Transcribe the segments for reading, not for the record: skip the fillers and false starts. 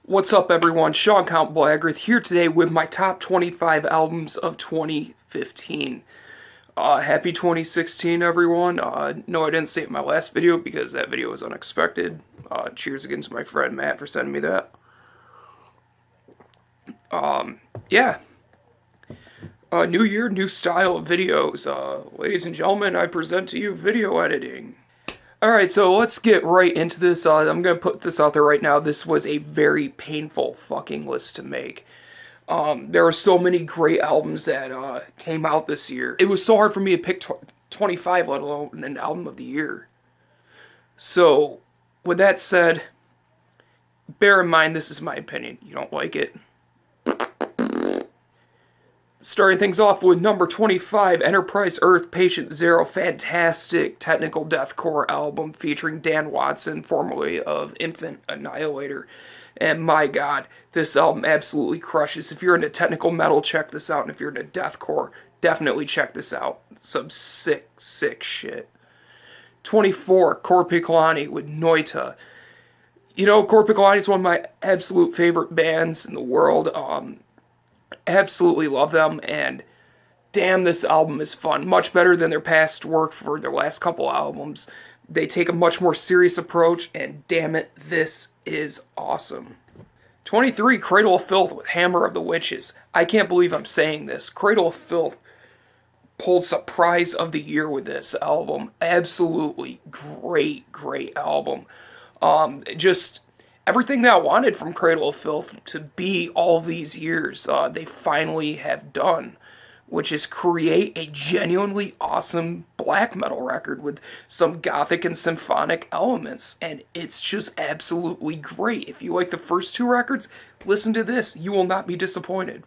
What's up, everyone? Sean Count Blagrith here today with my top 25 albums of 2015. Happy 2016, everyone. No, I didn't say it in my last video because that video was unexpected. Cheers again to my friend Matt for sending me that. Yeah. New year, new style of videos. Ladies and gentlemen, I present to you video editing. Alright, so let's get right into this. I'm gonna put this out there right now. This was a very painful fucking list to make. There are so many great albums that came out this year. It was so hard for me to pick 25, let alone an album of the year. So, with that said, bear in mind this is my opinion. You don't like it? Starting things off with number 25, Enterprise Earth Patient Zero, fantastic technical deathcore album featuring Dan Watson, formerly of Infant Annihilator. And my god, this album absolutely crushes. If you're into technical metal, check this out. And if you're into deathcore, definitely check this out. Some sick, sick shit. 24, Korpiklani with Noita. You know, Korpiklani is one of my absolute favorite bands in the world. Absolutely love them, and damn, this album is fun. Much better than their past work for their last couple albums. They take a much more serious approach, and damn it, this is awesome. 23, Cradle of Filth with Hammer of the Witches. I can't believe I'm saying this. Cradle of Filth pulled Surprise of the Year with this album. Absolutely great, great album. Just everything that I wanted from Cradle of Filth to be all these years, they finally have done, which is create a genuinely awesome black metal record with some gothic and symphonic elements, and it's just absolutely great. If you like the first two records, listen to this. You will not be disappointed.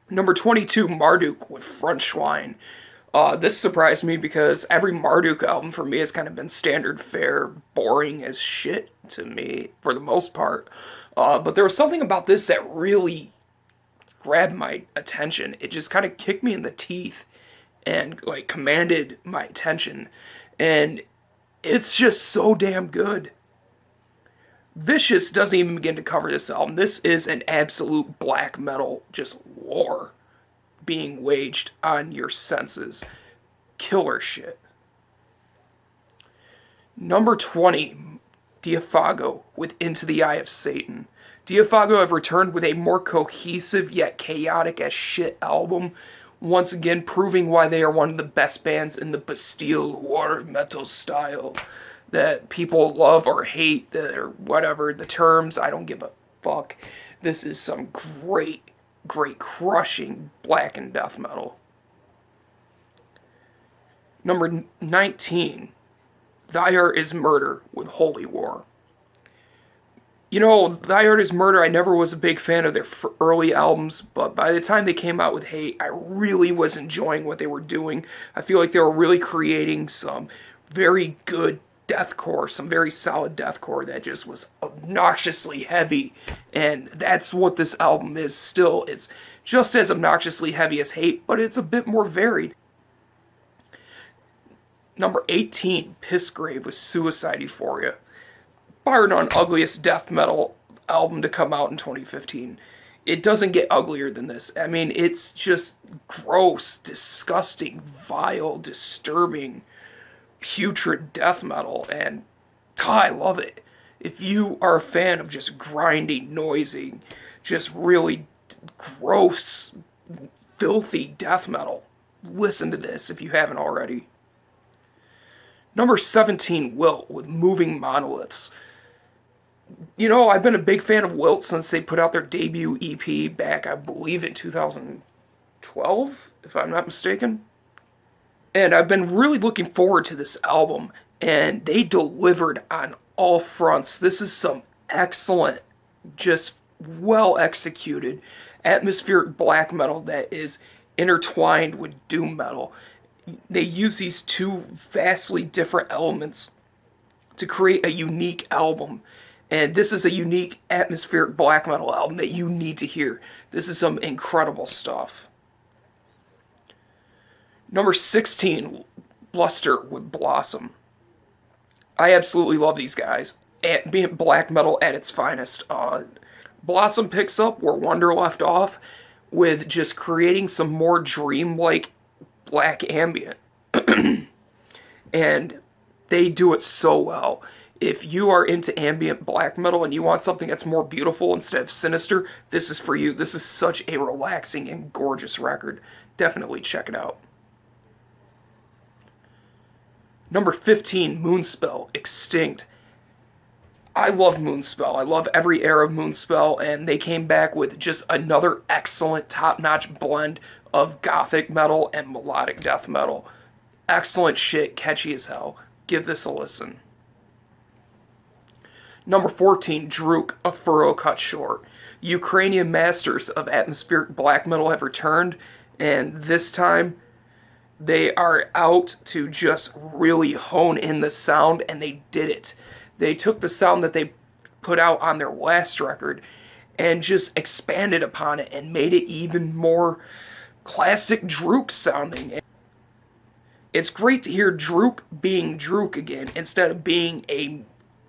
Number 22, Marduk with Frontschwein. This surprised me because every Marduk album for me has kind of been standard fare, boring as shit to me for the most part. But there was something about this that really grabbed my attention. It just kind of kicked me in the teeth and like commanded my attention. And it's just so damn good. Vicious doesn't even begin to cover this album. This is an absolute black metal just war being waged on your senses. Killer shit. Number 20, Diafago with Into the Eye of Satan. Diafago have returned with a more cohesive yet chaotic as shit album, once again proving why they are one of the best bands in the Bastille war metal style that people love or hate, or whatever the terms. I don't give a fuck. This is some great, great crushing black and death metal. Number 19, Thy Art is Murder with Holy War. You know, Thy Art is Murder, I never was a big fan of their early albums, but by the time they came out with Hate, I really was enjoying what they were doing. I feel like they were really creating some very good deathcore, some very solid deathcore that just was obnoxiously heavy, and that's what this album is still. It's just as obnoxiously heavy as Hate, but it's a bit more varied. Number 18, Pissgrave with Suicide Euphoria. Bar none, ugliest death metal album to come out in 2015. It doesn't get uglier than this. I mean, it's just gross, disgusting, vile, disturbing, putrid death metal, and I love it. If you are a fan of just grinding, noisy, just really gross, filthy death metal, listen to this if you haven't already. Number 17, Wilt with Moving Monoliths. You know, I've been a big fan of Wilt since they put out their debut EP back, I believe, in 2012, if I'm not mistaken. And I've been really looking forward to this album, and they delivered on all fronts. This is some excellent, just well executed atmospheric black metal that is intertwined with doom metal. they use these two vastly different elements to create a unique album. And this is a unique atmospheric black metal album that you need to hear. This is some incredible stuff. Number 16, Luster with Blossom. I absolutely love these guys. Being black metal at its finest. Blossom picks up where Wonder left off with just creating some more dreamlike black ambient. And they do it so well. If you are into ambient black metal and you want something that's more beautiful instead of sinister, this is for you. This is such a relaxing and gorgeous record. Definitely check it out. Number 15, Moonspell, Extinct. I love Moonspell. I love every era of Moonspell, and they came back with just another excellent, top-notch blend of gothic metal and melodic death metal. Excellent shit, catchy as hell. Give this a listen. Number 14, Druk, A Furrow Cut Short. Ukrainian masters of atmospheric black metal have returned, and this time they are out to just really hone in the sound, and they did it. They took the sound that they put out on their last record and just expanded upon it and made it even more classic Druk sounding. It's great to hear Druk being Druk again instead of being a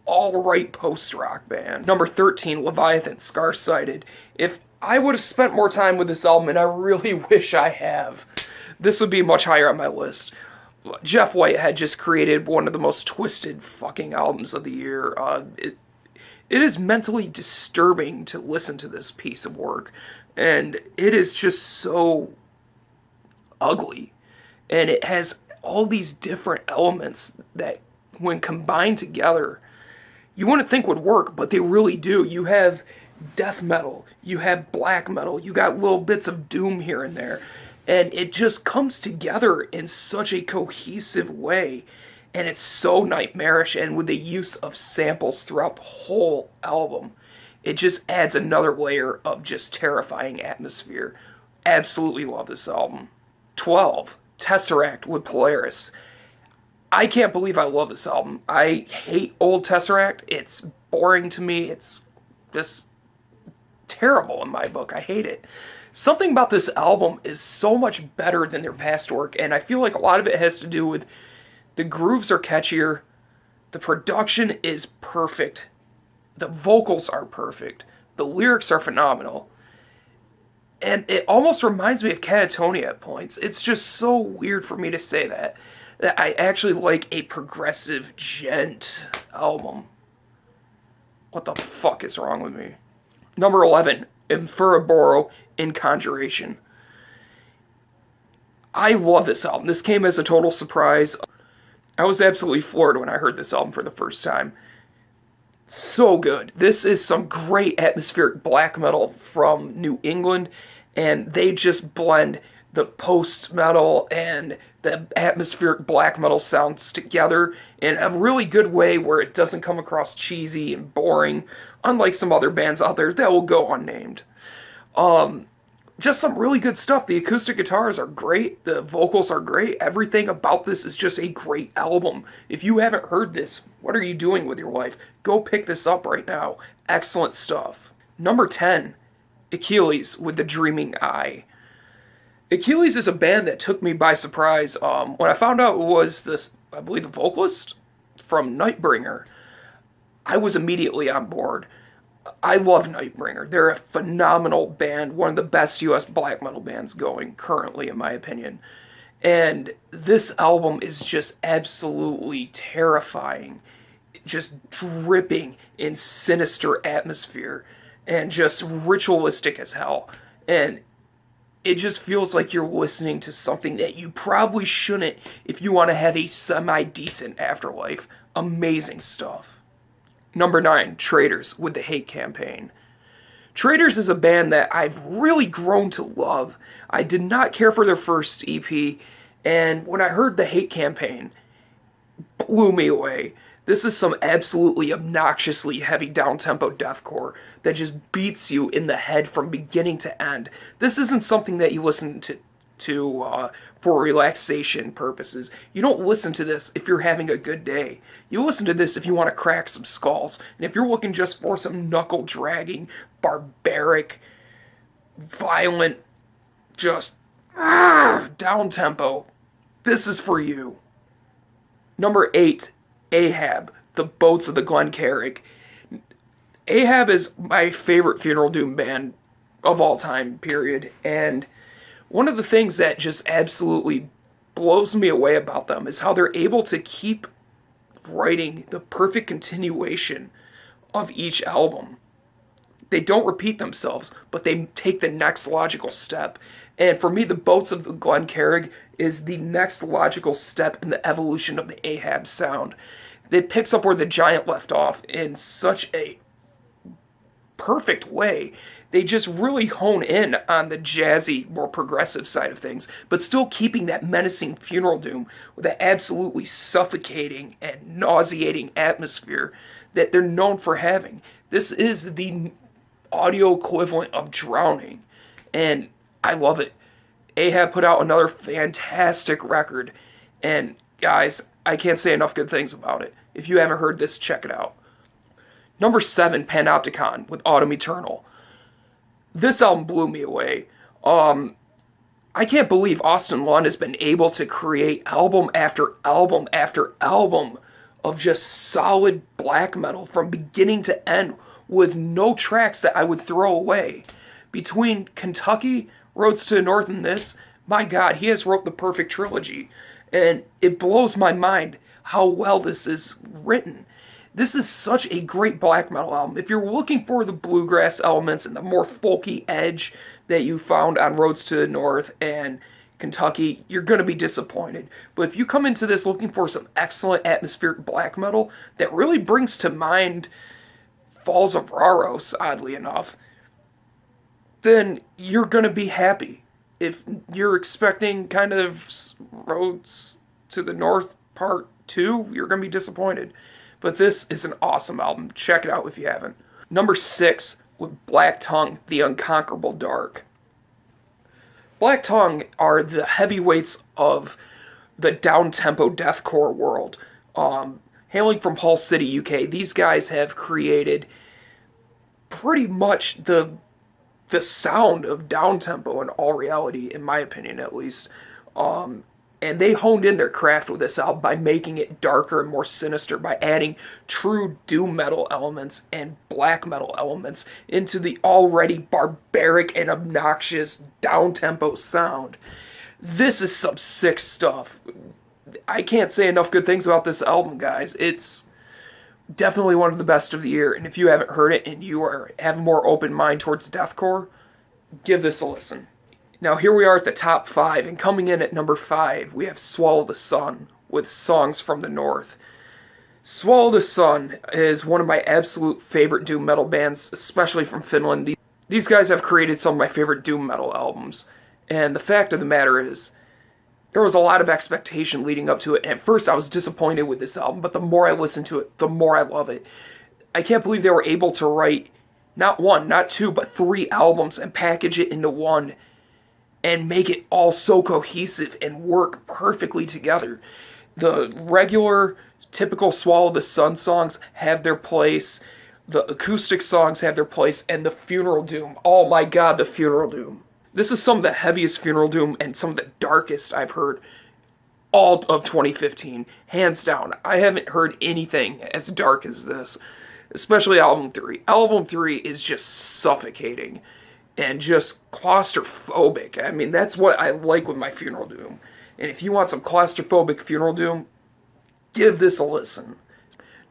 all-right post-rock band. Number 13, Leviathan, Scar-Sighted. If I would have spent more time with this album, and I really wish I have, this would be much higher on my list. Jeff White had just created one of the most twisted fucking albums of the year. It is mentally disturbing to listen to this piece of work, and it is just so ugly. And it has all these different elements that, when combined together, you wouldn't think would work, but they really do. You have death metal, you have black metal, you got little bits of doom here and there. And it just comes together in such a cohesive way. And it's so nightmarish, and with the use of samples throughout the whole album, it just adds another layer of just terrifying atmosphere. Absolutely love this album. 12, Tesseract with Polaris. I can't believe I love this album. I hate old Tesseract. It's boring to me. It's just terrible in my book. I hate it. Something about this album is so much better than their past work, and I feel like a lot of it has to do with the grooves are catchier, the production is perfect, the vocals are perfect, the lyrics are phenomenal, and it almost reminds me of Catatonia at points. It's just so weird for me to say that I actually like a progressive gent album. What the fuck is wrong with me? Number 11, Infuraboro in Conjuration. I love this album. This came as a total surprise. I was absolutely floored when I heard this album for the first time. So good. This is some great atmospheric black metal from New England, and they just blend the post-metal and the atmospheric black metal sounds together in a really good way where it doesn't come across cheesy and boring, unlike some other bands out there that will go unnamed. Just some really good stuff. The acoustic guitars are great. The vocals are great. Everything about this is just a great album. If you haven't heard this, what are you doing with your life? Go pick this up right now. Excellent stuff. Number 10, Achilles with the Dreaming Eye. Achilles is a band that took me by surprise. When I found out it was this, I believe, the vocalist from Nightbringer, I was immediately on board. I love Nightbringer. They're a phenomenal band, one of the best US black metal bands going currently, in my opinion. And this album is just absolutely terrifying, just dripping in sinister atmosphere, and just ritualistic as hell. And it just feels like you're listening to something that you probably shouldn't if you want to have a semi-decent afterlife. Amazing stuff. Number 9, Traitors with the Hate Campaign. Traitors is a band that I've really grown to love. I did not care for their first EP, and when I heard the Hate Campaign, it blew me away. This is some absolutely obnoxiously heavy down-tempo deathcore that just beats you in the head from beginning to end. This isn't something that you listen to for relaxation purposes. You don't listen to this if you're having a good day. You listen to this if you want to crack some skulls. And if you're looking just for some knuckle-dragging, barbaric, violent, just down-tempo, this is for you. Number 8, Ahab, the Boats of the Glencarrig. Ahab is my favorite funeral doom band of all time, period. And one of the things that just absolutely blows me away about them is how they're able to keep writing the perfect continuation of each album. They don't repeat themselves, but they take the next logical step. And for me, the Boats of the Glencarrig is the next logical step in the evolution of the Ahab sound. It picks up where the Giant left off in such a perfect way. They just really hone in on the jazzy, more progressive side of things, but still keeping that menacing funeral doom with that absolutely suffocating and nauseating atmosphere that they're known for having. This is the audio equivalent of Drowning, and I love it. Ahab put out another fantastic record, and guys, I can't say enough good things about it. If you haven't heard this, check it out. Number 7, Panopticon with Autumn Eternal. This album blew me away. I can't believe Austin Lund has been able to create album after album after album of just solid black metal from beginning to end with no tracks that I would throw away. Between Kentucky, Roads to the North, and this, my God, he has wrote the perfect trilogy. And it blows my mind how well this is written. This is such a great black metal album. If you're looking for the bluegrass elements and the more folky edge that you found on Roads to the North and Kentucky, you're going to be disappointed. But if you come into this looking for some excellent atmospheric black metal that really brings to mind Falls of Raros, oddly enough, then you're going to be happy. If you're expecting kind of Roads to the North Part 2, you're going to be disappointed. But this is an awesome album. Check it out if you haven't. Number 6, with Black Tongue, The Unconquerable Dark. Black Tongue are the heavyweights of the down-tempo deathcore world. Hailing from Hull City, UK, these guys have created pretty much the sound of down-tempo in all reality, in my opinion at least. And they honed in their craft with this album by making it darker and more sinister, by adding true doom metal elements and black metal elements into the already barbaric and obnoxious down-tempo sound. This is some sick stuff. I can't say enough good things about this album, guys. It's definitely one of the best of the year, and if you haven't heard it and you have a more open mind towards deathcore, give this a listen. Now here we are at the top 5, and coming in at number 5, we have Swallow the Sun with Songs from the North. Swallow the Sun is one of my absolute favorite doom metal bands, especially from Finland. These guys have created some of my favorite doom metal albums, and the fact of the matter is, there was a lot of expectation leading up to it, and at first I was disappointed with this album, but the more I listen to it, the more I love it. I can't believe they were able to write not 1, not 2, but 3 albums and package it into one and make it all so cohesive and work perfectly together. The regular, typical Swallow the Sun songs have their place, the acoustic songs have their place, and the funeral doom. Oh my God, the funeral doom. This is some of the heaviest funeral doom and some of the darkest I've heard all of 2015. Hands down, I haven't heard anything as dark as this, especially Album 3. Album 3 is just suffocating and just claustrophobic. I mean, that's what I like with my funeral doom. And if you want some claustrophobic funeral doom, give this a listen.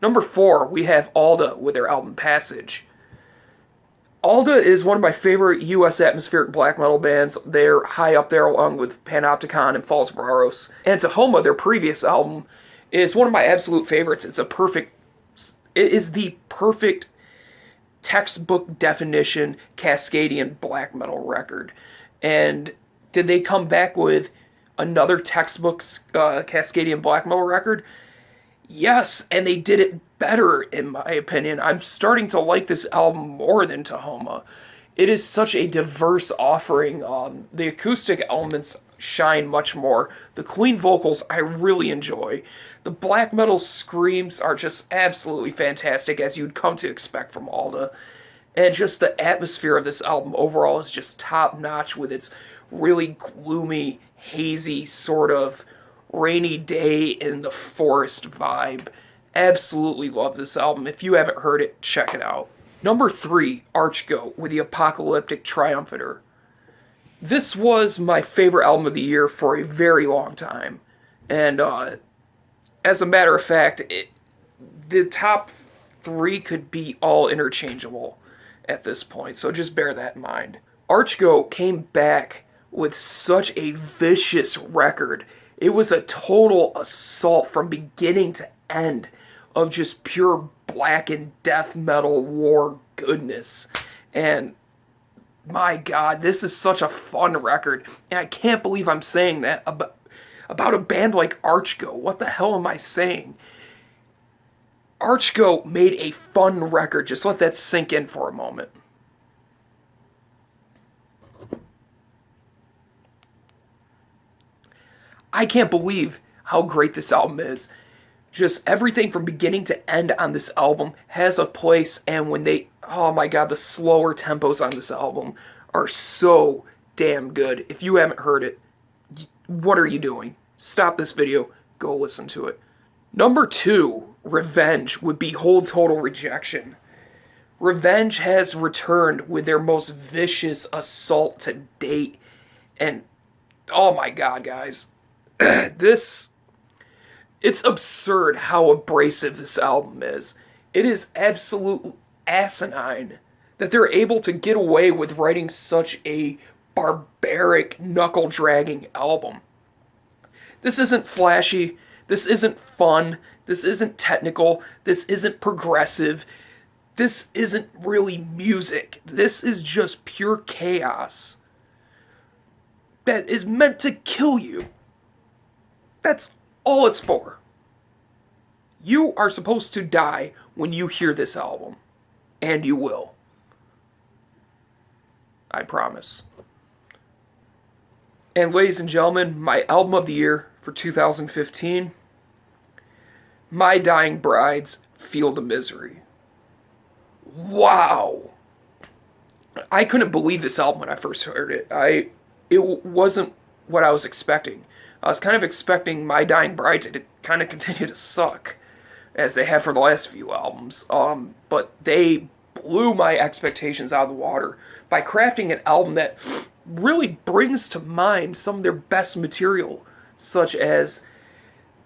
Number 4, we have Alda with their album Passage. Alda is one of my favorite U.S. atmospheric black metal bands. They're high up there along with Panopticon and Falls of Raros. And Tahoma, their previous album, is one of my absolute favorites. It is the perfect textbook definition Cascadian black metal record. And did they come back with another textbook Cascadian black metal record? Yes, and they did it better, in my opinion. I'm starting to like this album more than Tahoma. It is such a diverse offering. The acoustic elements shine much more. The clean vocals I really enjoy. The black metal screams are just absolutely fantastic, as you'd come to expect from Alda. And just the atmosphere of this album overall is just top notch, with its really gloomy, hazy, sort of rainy day in the forest vibe. Absolutely love this album. If you haven't heard it, check it out. Number 3, Archgoat with the Apocalyptic Triumphator. This was my favorite album of the year for a very long time. And as a matter of fact, the top 3 could be all interchangeable at this point, so just bear that in mind. Archgoat came back with such a vicious record. It was a total assault from beginning to end of just pure black and death metal war goodness. And my God, this is such a fun record. And I can't believe I'm saying that about a band like Archgoat. What the hell am I saying? Archgoat made a fun record. Just let that sink in for a moment. I can't believe how great this album is. Just everything from beginning to end on this album has a place, and when they, oh my God, the slower tempos on this album are so damn good. If you haven't heard it, what are you doing? Stop this video, go listen to it. Number 2, Revenge with Behold Total Rejection. Revenge has returned with their most vicious assault to date, and oh my God, guys. It's absurd how abrasive this album is. It is absolute asinine that they're able to get away with writing such a barbaric, knuckle-dragging album. This isn't flashy, this isn't fun, this isn't technical, this isn't progressive, this isn't really music. This is just pure chaos that is meant to kill you. That's all it's for. You are supposed to die when you hear this album. And you will. I promise. And ladies and gentlemen, my album of the year for 2015, My Dying Bride's Feel the Misery. Wow! I couldn't believe this album when I first heard it. It wasn't what I was expecting. I was kind of expecting My Dying Bride to kind of continue to suck, as they have for the last few albums. But they blew my expectations out of the water by crafting an album that really brings to mind some of their best material, such as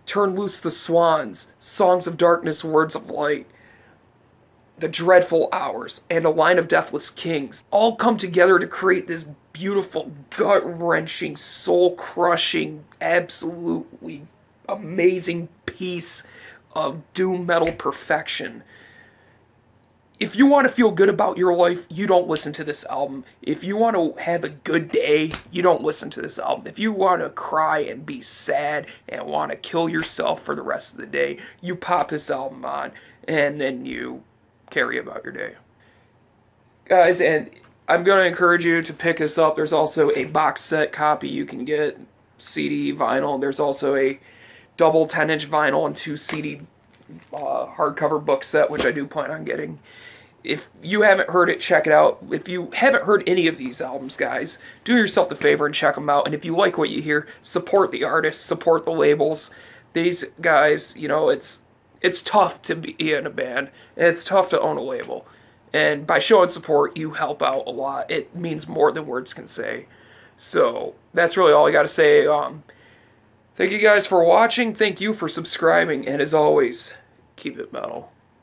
Turn Loose the Swans, Songs of Darkness, Words of Light, The Dreadful Hours, and A Line of Deathless Kings, all come together to create this beautiful, gut-wrenching, soul-crushing, absolutely amazing piece of doom metal perfection. If you want to feel good about your life, you don't listen to this album. If you want to have a good day, you don't listen to this album. If you want to cry and be sad and want to kill yourself for the rest of the day, you pop this album on, and then you carry about your day. Guys, and I'm going to encourage you to pick this up. There's also a box set copy you can get, CD, vinyl. There's also a double 10-inch vinyl and 2 CD hardcover book set, which I do plan on getting. If you haven't heard it, check it out. If you haven't heard any of these albums, guys, do yourself the favor and check them out. And if you like what you hear, support the artists, support the labels. These guys, you know, it's tough to be in a band, and it's tough to own a label. And by showing support, you help out a lot. It means more than words can say. So, that's really all I got to say. Thank you guys for watching. Thank you for subscribing. And as always, keep it metal.